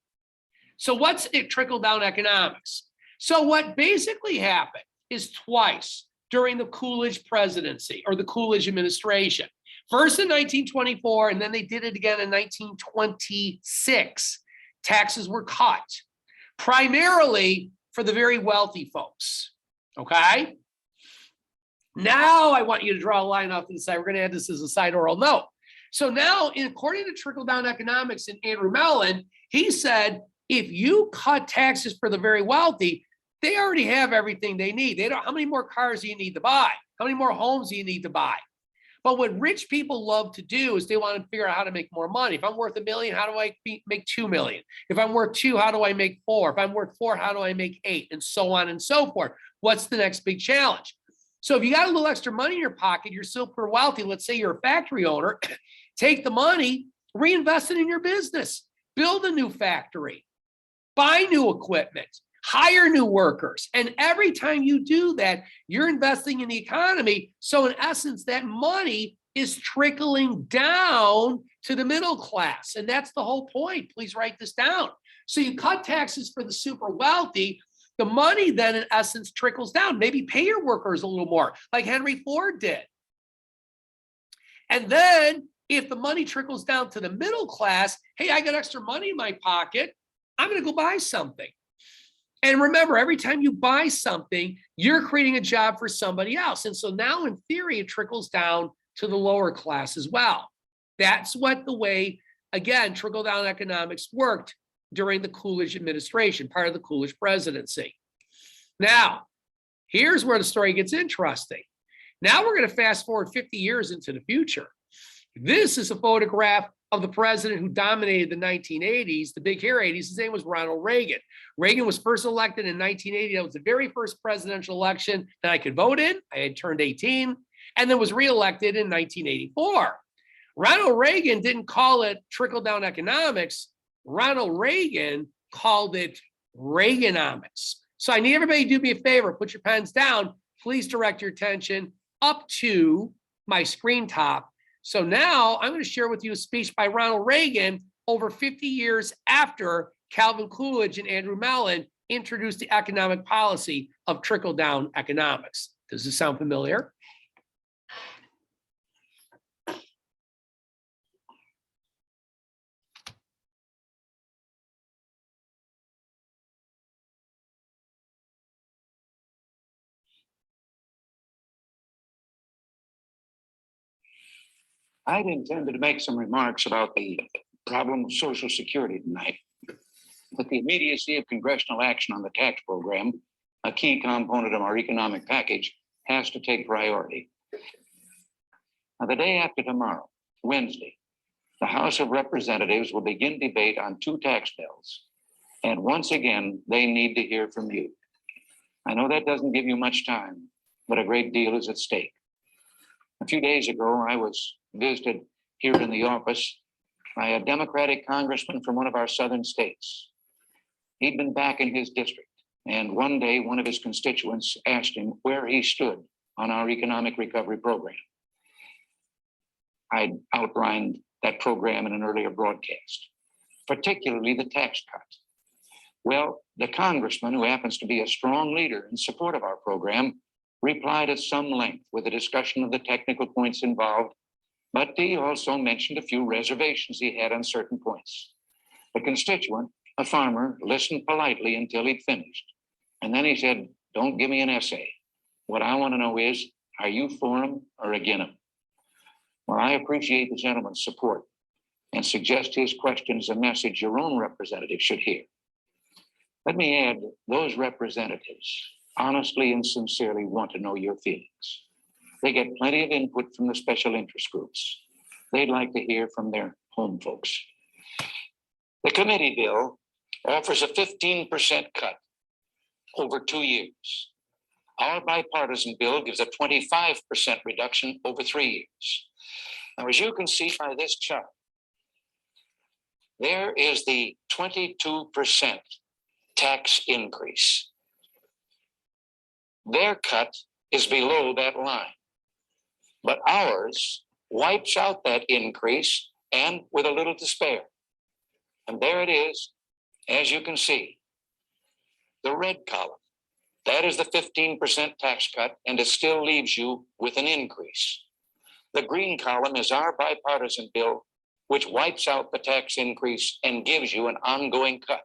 So what's it, trickle down economics? So what basically happened is twice during the Coolidge presidency or the Coolidge administration. First in 1924, and then they did it again in 1926. Taxes were cut, primarily for the very wealthy folks, okay? Now I want you to draw a line off to the side. We're going to add this as a side oral note. So now, according to trickle-down economics and Andrew Mellon, he said, if you cut taxes for the very wealthy, they already have everything they need. They don't. How many more cars do you need to buy? How many more homes do you need to buy? But what rich people love to do is they want to figure out how to make more money. If I'm worth $1 million, how do I make 2 million? If I'm worth 2, how do I make 4? If I'm worth 4, how do I make 8? And so on and so forth. What's the next big challenge? So if you got a little extra money in your pocket, you're super wealthy. Let's say you're a factory owner. Take the money, reinvest it in your business, build a new factory, buy new equipment, hire new workers. And every time you do that, you're investing in the economy. So in essence, that money is trickling down to the middle class. And that's the whole point. Please write this down. So you cut taxes for the super wealthy. The money then in essence trickles down. Maybe pay your workers a little more, like Henry Ford did. And then if the money trickles down to the middle class, hey, I got extra money in my pocket, I'm going to go buy something. And remember, every time you buy something, you're creating a job for somebody else. And so now in theory, it trickles down to the lower class as well. That's what the way, again, trickle down economics worked during the Coolidge administration, part of the Coolidge presidency. Now, here's where the story gets interesting. Now we're going to fast forward 50 years into the future. This is a photograph of the president who dominated the 1980s, the big hair 80s. His name was Ronald Reagan. Reagan was first elected in 1980. That was the very first presidential election that I could vote in. I had turned 18 and then was reelected in 1984. Ronald Reagan didn't call it trickle-down economics. Ronald Reagan called it Reaganomics. So I need everybody to do me a favor, put your pens down. Please direct your attention up to my screen top. So now I'm going to share with you a speech by Ronald Reagan over 50 years after Calvin Coolidge and Andrew Mellon introduced the economic policy of trickle-down economics. Does this sound familiar? I'd intended to make some remarks about the problem of Social Security tonight, but the immediacy of congressional action on the tax program, a key component of our economic package, has to take priority. Now, the day after tomorrow, Wednesday, the House of Representatives will begin debate on 2 tax bills. And once again, they need to hear from you. I know that doesn't give you much time, but a great deal is at stake. A few days ago, I was visited here in the office by a Democratic congressman from one of our southern states. He'd been back in his district, and one day one of his constituents asked him where he stood on our economic recovery program. I outlined that program in an earlier broadcast, particularly the tax cut. Well, the congressman, who happens to be a strong leader in support of our program, replied at some length with a discussion of the technical points involved, but he also mentioned a few reservations he had on certain points. The constituent, a farmer, listened politely until he'd finished. And then he said, "Don't give me an essay. What I want to know is, are you for him or against him?" Well, I appreciate the gentleman's support and suggest his question is a message your own representative should hear. Let me add, those representatives honestly and sincerely want to know your feelings. They get plenty of input from the special interest groups. They'd like to hear from their home folks. The committee bill offers a 15% cut over 2 years. Our bipartisan bill gives a 25% reduction over 3 years. Now, as you can see by this chart, there is the 22% tax increase. Their cut is below that line, but ours wipes out that increase and with a little to spare. And there it is, as you can see, the red column. That is the 15% tax cut, and it still leaves you with an increase. The green column is our bipartisan bill, which wipes out the tax increase and gives you an ongoing cut.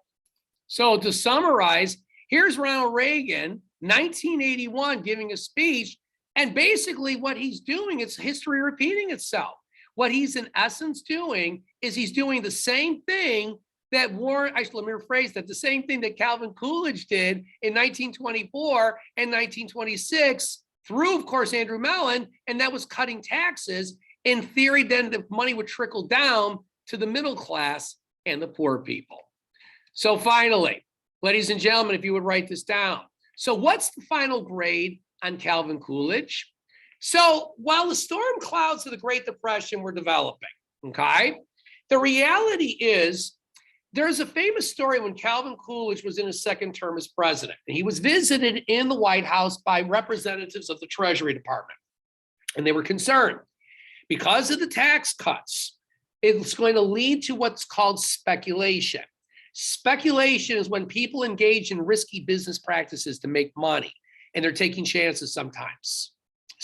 So to summarize, here's Ronald Reagan, 1981, giving a speech, and basically what he's doing, it's history repeating itself. What he's in essence doing is he's doing the same thing that let me rephrase that, the same thing that Calvin Coolidge did in 1924 and 1926 through, of course, Andrew Mellon, and that was cutting taxes. In theory, then the money would trickle down to the middle class and the poor people. So finally, ladies and gentlemen, if you would write this down. So what's the final grade on Calvin Coolidge? So while the storm clouds of the Great Depression were developing, okay, the reality is there's a famous story when Calvin Coolidge was in his second term as president, and he was visited in the White House by representatives of the Treasury Department. And they were concerned because of the tax cuts, it's going to lead to what's called speculation. Speculation is when people engage in risky business practices to make money, and they're taking chances sometimes.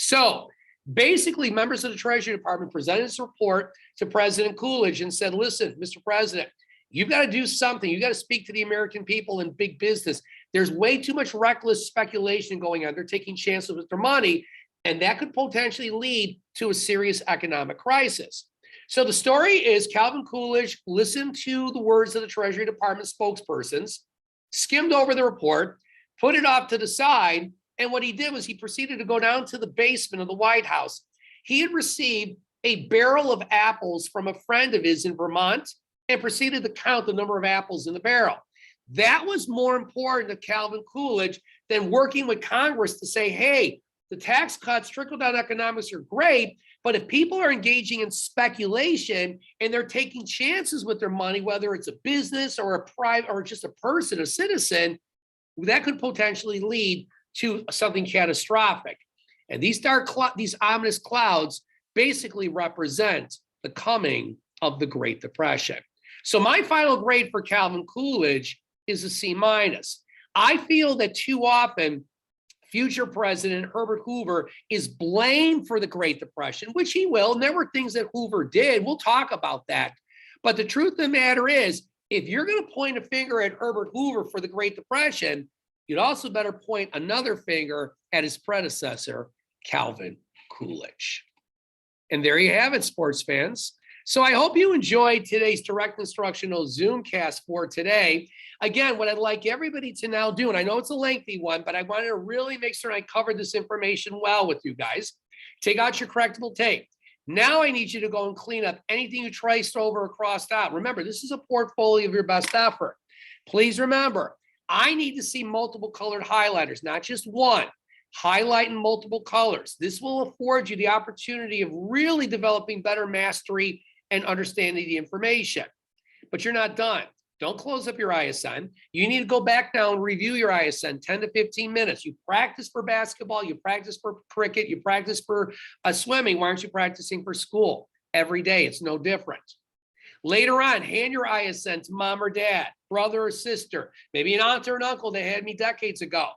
So basically, members of the Treasury Department presented this report to President Coolidge and said, listen, Mr. President, you've got to do something. You got to speak to the American people in big business. There's way too much reckless speculation going on. They're taking chances with their money, and that could potentially lead to a serious economic crisis. So the story is Calvin Coolidge listened to the words of the Treasury Department spokespersons, skimmed over the report, put it off to the side, and what he did was he proceeded to go down to the basement of the White House. He had received a barrel of apples from a friend of his in Vermont and proceeded to count the number of apples in the barrel. That was more important to Calvin Coolidge than working with Congress to say, hey, the tax cuts, trickle-down economics are great, but if people are engaging in speculation and they're taking chances with their money, whether it's a business or a private or just a person, a citizen, that could potentially lead to something catastrophic. And these ominous clouds basically represent the coming of the Great Depression. So my final grade for Calvin Coolidge is a C-. I feel that too often future President Herbert Hoover is blamed for the Great Depression, which he will. And there were things that Hoover did. We'll talk about that. But the truth of the matter is, if you're going to point a finger at Herbert Hoover for the Great Depression, you'd also better point another finger at his predecessor, Calvin Coolidge. And there you have it, sports fans. So I hope you enjoyed today's direct instructional Zoomcast for today. Again, what I'd like everybody to now do, and I know it's a lengthy one, but I wanted to really make sure I covered this information well with you guys. Take out your correctable tape. Now I need you to go and clean up anything you traced over or crossed out. Remember, this is a portfolio of your best effort. Please remember, I need to see multiple colored highlighters, not just one. Highlight in multiple colors. This will afford you the opportunity of really developing better mastery and understanding the information. But you're not done. Don't close up your ISN. You need to go back now and review your ISN 10 to 15 minutes. You practice for basketball, you practice for cricket, you practice for swimming. Why aren't you practicing for school? Every day, it's no different. Later on, hand your ISN to mom or dad, brother or sister, maybe an aunt or an uncle that had me decades ago.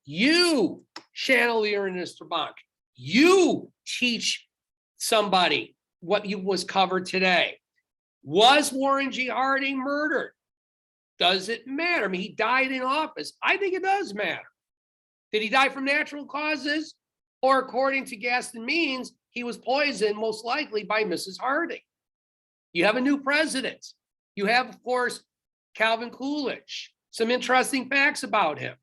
You channel your inner Mr. You teach somebody what was covered today. Was Warren G. Harding murdered? Does it matter? I mean, he died in office. I think it does matter. Did he die from natural causes? Or according to Gaston Means, he was poisoned most likely by Mrs. Harding. You have a new president. You have, of course, Calvin Coolidge. Some interesting facts about him.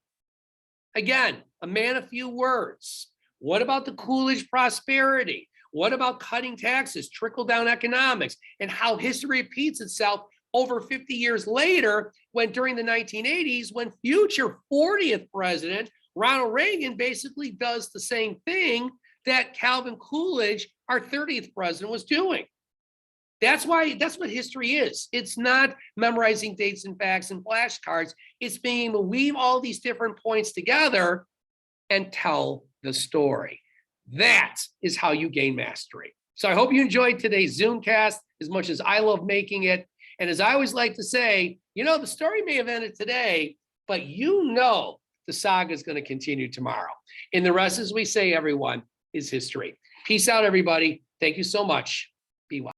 Again, a man of few words. What about the Coolidge prosperity? What about cutting taxes, trickle-down economics, and how history repeats itself over 50 years later, when during the 1980s, when future 40th president Ronald Reagan basically does the same thing that Calvin Coolidge, our 30th president, was doing. That's what history is. It's not memorizing dates and facts and flashcards. It's being able to weave all these different points together and tell the story. That is how you gain mastery. So I hope you enjoyed today's Zoomcast as much as I love making it. And as I always like to say, the story may have ended today, but the saga is going to continue tomorrow. And the rest, as we say, everyone, is history. Peace out, everybody. Thank you so much. Be well.